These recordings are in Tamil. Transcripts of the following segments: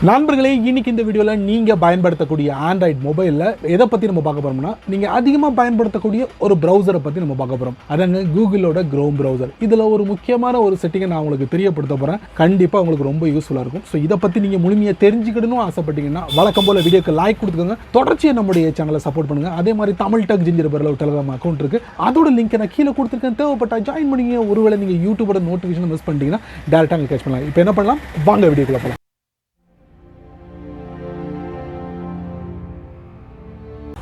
நண்பர்களே, இன்னைக்கு இந்த வீடியோவில் நீங்கள் பயன்படுத்தக்கூடிய ஆண்ட்ராய்டு மொபைலில் எதை பற்றி நம்ம பார்க்க போகிறோம்னா, நீங்கள் அதிகமாக பயன்படுத்தக்கூடிய ஒரு ப்ரௌசரை பற்றி நம்ம பார்க்க போகிறோம். அதாங்க கூகுளோட க்ரோம் ப்ரௌசர். இதில் ஒரு முக்கியமான ஒரு செட்டிங்கை நான் உங்களுக்கு தெரியப்படுத்த போகிறேன். கண்டிப்பாக உங்களுக்கு ரொம்ப யூஸ்ஃபுல்லாக இருக்கும். ஸோ இதை பற்றி நீங்கள் முழுமையாக தெரிஞ்சுக்கணும்னு ஆசைப்பட்டீங்கன்னா வழக்கம் போல் வீடியோக்கு லைக் கொடுத்துக்கோங்க. தொடர்ச்சியாக நம்முடைய சேனலை சப்போர்ட் பண்ணுங்கள். அதே மாதிரி தமிழ் டெக் ஜிஞ்சர் பேரில் ஒரு டெலிகிராம் அக்கௌண்ட் இருக்குது. அதோட லிங்க் நான் கீழே கொடுத்துருக்கேன். தேவைப்பட்டா ஜாயின் பண்ணிங்க. ஒருவேளை நீங்கள் யூடியூபோட நோட்டிஃபிகேஷன் மிஸ் பண்ணிட்டீங்கன்னா டேரெக்டாக அங்கே கேட்ச் பண்ணலாம். இப்போ என்ன பண்ணலாம், வாங்க வீடியோக்குள்ள போகலாம்.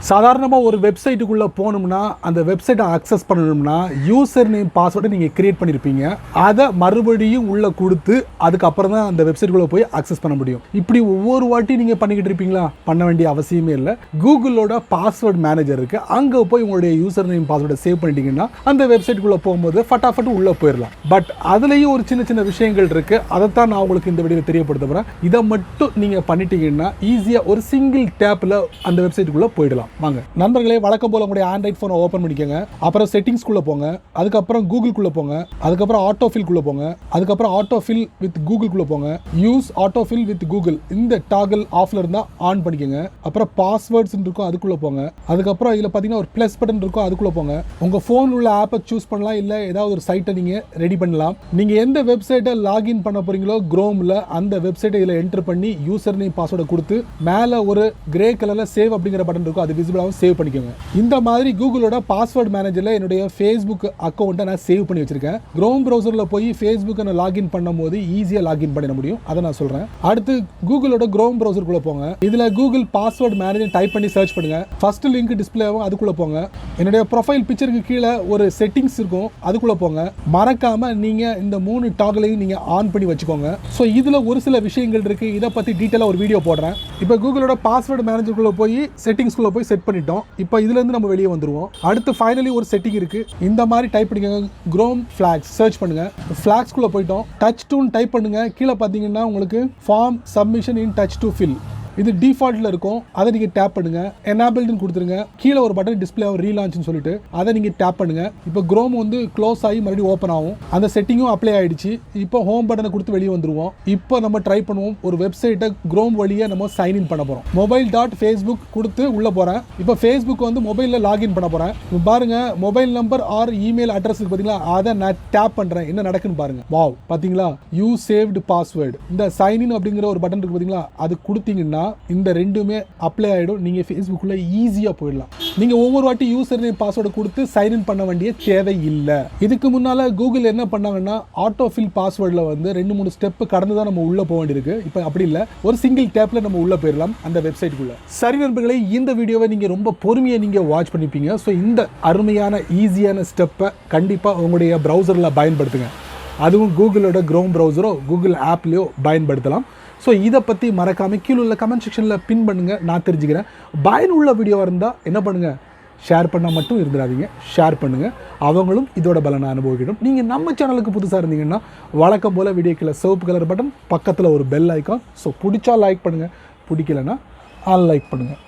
சாதாரணமாக ஒரு வெப்சைட்டுக்குள்ளே போகணும்னா, அந்த வெப்சைட்டை அக்சஸ் பண்ணணும்னா யூசர் நேம் பாஸ்வேர்டை நீங்கள் கிரியேட் பண்ணியிருப்பீங்க. அதை மறுபடியும் உள்ளே கொடுத்து அதுக்கப்புறம் தான் அந்த வெப்சைட்டுக்குள்ளே போய் அக்சஸ் பண்ண முடியும். இப்படி ஒவ்வொரு வாட்டி நீங்கள் பண்ணிக்கிட்டு இருப்பீங்களா? பண்ண வேண்டிய அவசியமே இல்லை. கூகுளோட பாஸ்வேர்டு மேனேஜர் இருக்குது. அங்கே போய் உங்களுடைய யூசர் நேம் பாஸ்வேர்டை சேவ் பண்ணிட்டீங்கன்னா அந்த வெப்சைட்டுக்குள்ளே போகும்போது ஃபட்டாஃபட்டு உள்ளே போயிடலாம். பட் அதுலேயும் ஒரு சின்ன சின்ன விஷயங்கள் இருக்குது. அதைத்தான் நான் உங்களுக்கு இந்த வீடியோவில் தெரியப்படுத்த போகிறேன். இதை மட்டும் நீங்கள் பண்ணிட்டீங்கன்னா ஈஸியாக ஒரு சிங்கிள் டேப்பில் அந்த வெப்சைட்டுக்குள்ளே போயிடலாம். வாங்க நண்பர்களே, வழக்கம் போல உங்களுடைய ஆண்ட்ராய்ட் ஃபோனை ஓப்பன் பண்ணிக்கோங்க. அப்புறம் செட்டிங்ஸ்குள்ளே போங்க. அதுக்கப்புறம் கூகுள்குள்ளே போங்க. அதுக்கப்புறம் ஆட்டோஃபில்குள்ளே போங்க. அதுக்கப்புறம் ஆட்டோஃபில் வித் கூகுள்குள்ளே போங்க. யூஸ் ஆட்டோஃபில் வித் கூகுள் இந்த டாகல் ஆஃப்ல இருந்தால் ஆன் பண்ணிக்கோங்க. அப்புறம் பாஸ்வேர்ட்ஸ் இருக்கும், அதுக்குள்ளே போங்க. அதுக்கப்புறம் இதில் பார்த்தீங்கன்னா ஒரு ப்ளஸ் பட்டன் இருக்கும், அதுக்குள்ளே போங்க. உங்கள் ஃபோன் உள்ள ஆப்பை சூஸ் பண்ணலாம், இல்லை ஏதாவது ஒரு சைட்டை நீங்கள் ரெடி பண்ணலாம். நீங்கள் எந்த வெப்சைட்டை லாகின் பண்ண போகிறீங்களோ க்ரோமில் அந்த வெப்சைட்டை இதில் என்டர் பண்ணி யூசர் நேம் பாஸ்வேர்டை கொடுத்து மேலே ஒரு கிரே கலரில் சேவ் அப்படிங்கிற பட்டன் இருக்கும், அது விசிபிளாகவும் சேவ் பண்ணிக்கோங்க. இந்த மாதிரி கூகுளோட பாஸ்வேர்ட் மேனேஜரில் என்னுடைய ஃபேஸ்புக் அக்கௌண்ட்டை நான் சேவ் பண்ணி வச்சிருக்கேன். க்ரோம் ப்ரௌசரில் போய் ஃபேஸ்புக்கை நான் லாகின் பண்ணும்போது ஈஸியாக லாகின் பண்ண முடியும். அதை நான் சொல்கிறேன். அடுத்து கூகுளோட க்ரோம் ப்ரௌசருக்குள்ளே போங்க. இதில் கூகுள் பாஸ்வேர்ட் மேனேஜர் டைப் பண்ணி சர்ச் பண்ணுங்க. ஃபர்ஸ்ட் லிங்க் டிஸ்பிளே ஆகும், அதுக்குள்ளே போங்க. என்னுடைய ப்ரொஃபைல் பிக்சருக்கு கீழே ஒரு செட்டிங்ஸ் இருக்கும், அதுக்குள்ளே போங்க. மறக்காமல் நீங்கள் இந்த 3 டாகலையும் நீங்கள் ஆன் பண்ணி வச்சுக்கோங்க. ஸோ இதில் ஒரு சில விஷயங்கள் இருக்குது. இதை பற்றி டீட்டெயிலாக ஒரு வீடியோ போடுறேன். இப்போ கூகுளோட பாஸ்வேர்ட் மேனேஜருக்குள்ளே போய் செட்டிங்ஸ்குள்ளே போய் செட் பண்ணிட்டோம். இப்போ இதுலேருந்து நம்ம வெளியே வந்துருவோம். அடுத்து ஃபைனலி ஒரு செட்டிங் இருக்குது. இந்த மாதிரி டைப் பண்ணிக்கோங்க. க்ரோம் ஃபிளாக்ஸ் சர்ச் பண்ணுங்க. ஃபிளாக்ஸ்குள்ளே போயிட்டோம். டச் டூன்னு டைப் பண்ணுங்க. கீழே பார்த்தீங்கன்னா உங்களுக்கு form submission in touch to fill இது டிஃபால்ட்டில் இருக்கும். அதை நீங்கள் டேப் பண்ணுங்க. எனேபிள்னு கொடுத்துருங்க. கீழே ஒரு பட்டன் டிஸ்பிளே ஆகும், ரீலான்ச்னு சொல்லிட்டு அதை நீங்கள் டேப் பண்ணுங்க. இப்போ க்ரோம் வந்து க்ளோஸ் ஆகி மறுபடியும் ஓப்பன் ஆகும். அந்த செட்டிங்கும் அப்ளை ஆகிடுச்சு. இப்போ ஹோம் பட்டனை கொடுத்து வெளியே வந்துருவோம். இப்போ நம்ம ட்ரை பண்ணுவோம். ஒரு வெப்சைட்டை க்ரோம் வழியாக நம்ம சைன்இன் பண்ண போகிறோம். mobile.facebook கொடுத்து உள்ளே போகிறேன். இப்போ ஃபேஸ்புக் வந்து மொபைலில் லாகின் பண்ண போகிறேன். பாருங்க, mobile number R email address பார்த்தீங்களா, அதை நான் டேப் பண்ணுறேன். என்ன நடக்குன்னு பாருங்க. வாவ், பார்த்தீங்களா, யூ சேவ்டு பாஸ்வேர்டு. இந்த சைன்இன் அப்படிங்கிற ஒரு பட்டன் இருக்கு பார்த்தீங்களா, அது கொடுத்தீங்கன்னா இந்த ரெண்டுமே அப்ளை ஆகிடும். நீங்கள் ஃபேஸ்புக்கில் ஈஸியாக போயிடலாம். நீங்கள் ஒவ்வொரு வாட்டி யூசர் நேம் பாஸ்வேர்டு கொடுத்து சைன்இன் பண்ண வேண்டிய தேவை இல்லை. இதுக்கு முன்னால் கூகுள் என்ன பண்ணாங்கன்னா, ஆட்டோஃபில் பாஸ்வேர்டில் வந்து 2-3 ஸ்டெப் கடந்து தான் நம்ம உள்ளே போக வேண்டியிருக்கு. இப்போ அப்படி இல்லை, ஒரு சிங்கிள் டேப்பில் நம்ம உள்ளே போயிடலாம் அந்த வெப்சைட்டுக்குள்ளே. சரி நண்பர்களே, இந்த வீடியோவை நீங்கள் ரொம்ப பொறுமையாக நீங்கள் வாட்ச் பண்ணிப்பீங்க. ஸோ இந்த அருமையான ஈஸியான ஸ்டெப்பை கண்டிப்பாக உங்களுடைய ப்ரௌசரில் பயன்படுத்துங்க. அதுவும் கூகுளோட க்ரோம் ப்ரௌசரோ கூகுள் ஆப்லேயோ பயன்படுத்தலாம். ஸோ இதை பற்றி மறக்காமல் கீழே உள்ள கமெண்ட் செக்ஷனில் பின் பண்ணுங்கள், நான் தெரிஞ்சுக்கிறேன். பயனுள்ள வீடியோவாக இருந்தால் என்ன பண்ணுங்கள், ஷேர் பண்ணால் மட்டும் இருந்துடாதீங்க, ஷேர் பண்ணுங்கள். அவங்களும் இதோட பலனை அனுபவிக்கணும். நீங்கள் நம்ம சேனலுக்கு புதுசாக இருந்தீங்கன்னா வழக்கம் போல் வீடியோக்கில் சிவப்பு கலர் பட்டன், பக்கத்தில் ஒரு பெல் ஐக்கான். ஸோ பிடிச்சா லைக் பண்ணுங்கள், பிடிக்கலன்னா அன்லைக் பண்ணுங்கள்.